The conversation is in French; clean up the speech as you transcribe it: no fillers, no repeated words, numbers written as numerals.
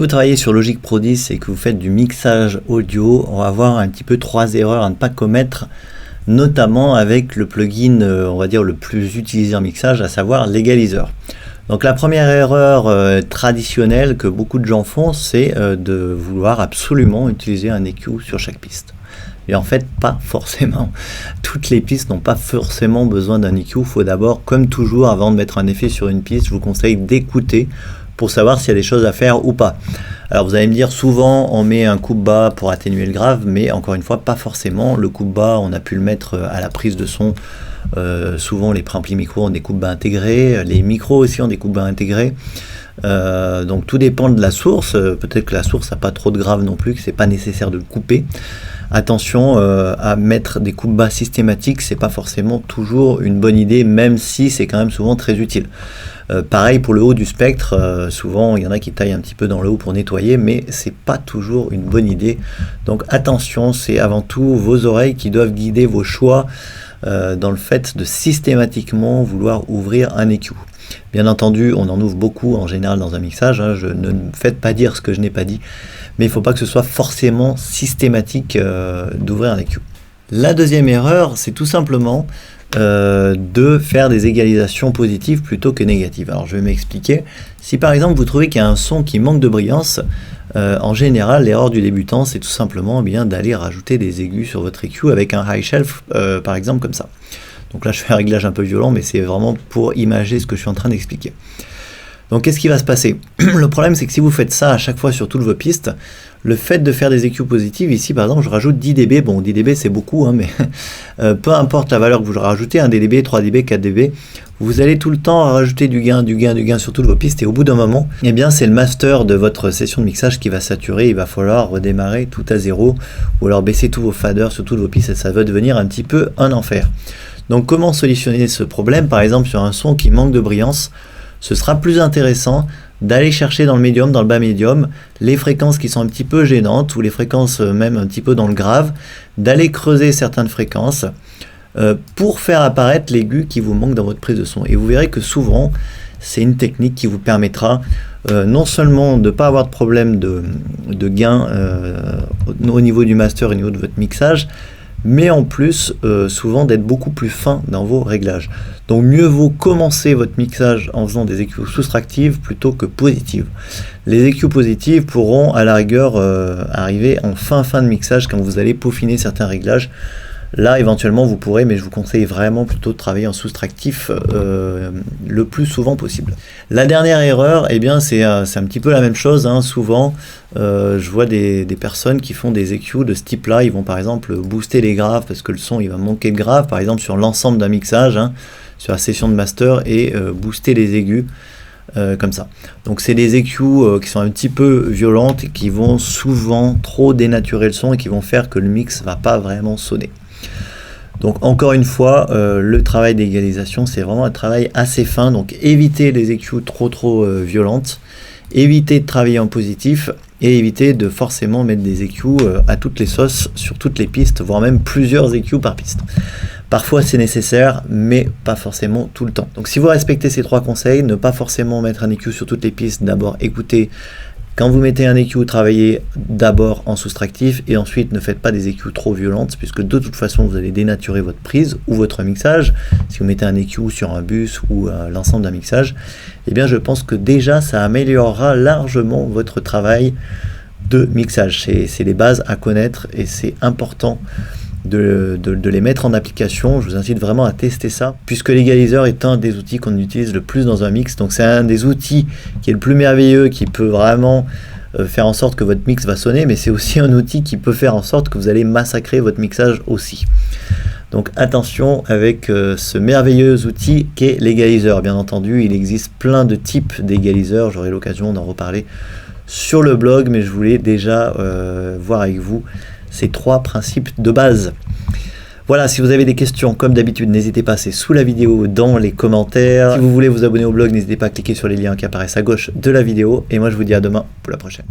vous travaillez sur Logic Pro 10 et que vous faites du mixage audio, on va voir un petit peu 3 erreurs à ne pas commettre, notamment avec le plugin, on va dire le plus utilisé en mixage, à savoir l'égaliseur. Donc la première erreur traditionnelle que beaucoup de gens font, c'est de vouloir absolument utiliser un EQ sur chaque piste. Et en fait, pas forcément. Toutes les pistes n'ont pas forcément besoin d'un EQ. Il faut d'abord, comme toujours, avant de mettre un effet sur une piste, je vous conseille d'écouter pour savoir s'il y a des choses à faire ou pas. Alors vous allez me dire, souvent on met un coupe-bas pour atténuer le grave, mais encore une fois, pas forcément. Le coupe-bas, on a pu le mettre à la prise de son. Souvent les préamplis micros ont des coupe-bas intégrés, les micros aussi ont des coupe-bas intégrés. Donc tout dépend de la source. Peut-être que la source n'a pas trop de grave non plus, que c'est pas nécessaire de le couper. Attention à mettre des coupe-bas systématiques, c'est pas forcément toujours une bonne idée, même si c'est quand même souvent très utile. Pareil pour le haut du spectre, souvent il y en a qui taillent un petit peu dans le haut pour nettoyer, mais c'est pas toujours une bonne idée. Donc attention, c'est avant tout vos oreilles qui doivent guider vos choix dans le fait de systématiquement vouloir ouvrir un EQ. Bien entendu, on en ouvre beaucoup en général dans un mixage, hein, ne me faites pas dire ce que je n'ai pas dit, mais il ne faut pas que ce soit forcément systématique d'ouvrir un EQ. La deuxième erreur, c'est tout simplement de faire des égalisations positives plutôt que négatives. Alors je vais m'expliquer. Si par exemple vous trouvez qu'il y a un son qui manque de brillance, en général l'erreur du débutant c'est tout simplement d'aller rajouter des aigus sur votre EQ avec un high shelf par exemple comme ça. Donc là je fais un réglage un peu violent, mais c'est vraiment pour imager ce que je suis en train d'expliquer. Donc qu'est-ce qui va se passer? Le problème c'est que si vous faites ça à chaque fois sur toutes vos pistes, le fait de faire des EQ positives, ici par exemple je rajoute 10 dB, bon 10 dB c'est beaucoup, hein, mais peu importe la valeur que vous rajoutez, 1 dB, 3 dB, 4 dB, vous allez tout le temps rajouter du gain sur toutes vos pistes, et au bout d'un moment, eh bien c'est le master de votre session de mixage qui va saturer, il va falloir redémarrer tout à zéro, ou alors baisser tous vos faders sur toutes vos pistes, et ça va devenir un petit peu un enfer. Donc comment solutionner ce problème? Par exemple sur un son qui manque de brillance, ce sera plus intéressant d'aller chercher dans le médium, dans le bas médium, les fréquences qui sont un petit peu gênantes, ou les fréquences même un petit peu dans le grave, d'aller creuser certaines fréquences pour faire apparaître l'aigu qui vous manque dans votre prise de son. Et vous verrez que souvent, c'est une technique qui vous permettra non seulement de ne pas avoir de problème de gain au niveau du master et au niveau de votre mixage, mais en plus souvent d'être beaucoup plus fin dans vos réglages. Donc mieux vaut commencer votre mixage en faisant des EQ soustractives plutôt que positives. Les EQ positives pourront à la rigueur arriver en fin de mixage quand vous allez peaufiner certains réglages. Là éventuellement vous pourrez, mais je vous conseille vraiment plutôt de travailler en soustractif le plus souvent possible. La dernière erreur, eh bien c'est un petit peu la même chose, hein. Souvent je vois des personnes qui font des EQ de ce type là, ils vont par exemple booster les graves parce que le son il va manquer de graves, par exemple sur l'ensemble d'un mixage, hein, sur la session de master, et booster les aigus comme ça. Donc c'est des EQ qui sont un petit peu violentes et qui vont souvent trop dénaturer le son et qui vont faire que le mix va pas vraiment sonner. Donc encore une fois, le travail d'égalisation c'est vraiment un travail assez fin, donc évitez les EQ trop violentes, évitez de travailler en positif et évitez de forcément mettre des EQ à toutes les sauces sur toutes les pistes, voire même plusieurs EQ par piste. Parfois c'est nécessaire, mais pas forcément tout le temps. Donc si vous respectez ces 3 conseils, ne pas forcément mettre un EQ sur toutes les pistes, d'abord écoutez. Quand vous mettez un EQ, travaillez d'abord en soustractif et ensuite ne faites pas des EQ trop violentes puisque de toute façon vous allez dénaturer votre prise ou votre mixage. Si vous mettez un EQ sur un bus ou l'ensemble d'un mixage, eh bien je pense que déjà ça améliorera largement votre travail de mixage. C'est les bases à connaître et c'est important de les mettre en application. Je vous incite vraiment à tester ça, puisque l'égaliseur est un des outils qu'on utilise le plus dans un mix. Donc c'est un des outils qui est le plus merveilleux, qui peut vraiment faire en sorte que votre mix va sonner, mais c'est aussi un outil qui peut faire en sorte que vous allez massacrer votre mixage aussi. Donc attention avec ce merveilleux outil qu'est l'égaliseur. Bien entendu, il existe plein de types d'égaliseurs, j'aurai l'occasion d'en reparler sur le blog, mais je voulais déjà voir avec vous ces 3 principes de base. Voilà, si vous avez des questions, comme d'habitude, n'hésitez pas, c'est sous la vidéo dans les commentaires. Si vous voulez vous abonner au blog, n'hésitez pas à cliquer sur les liens qui apparaissent à gauche de la vidéo. Et moi, je vous dis à demain pour la prochaine.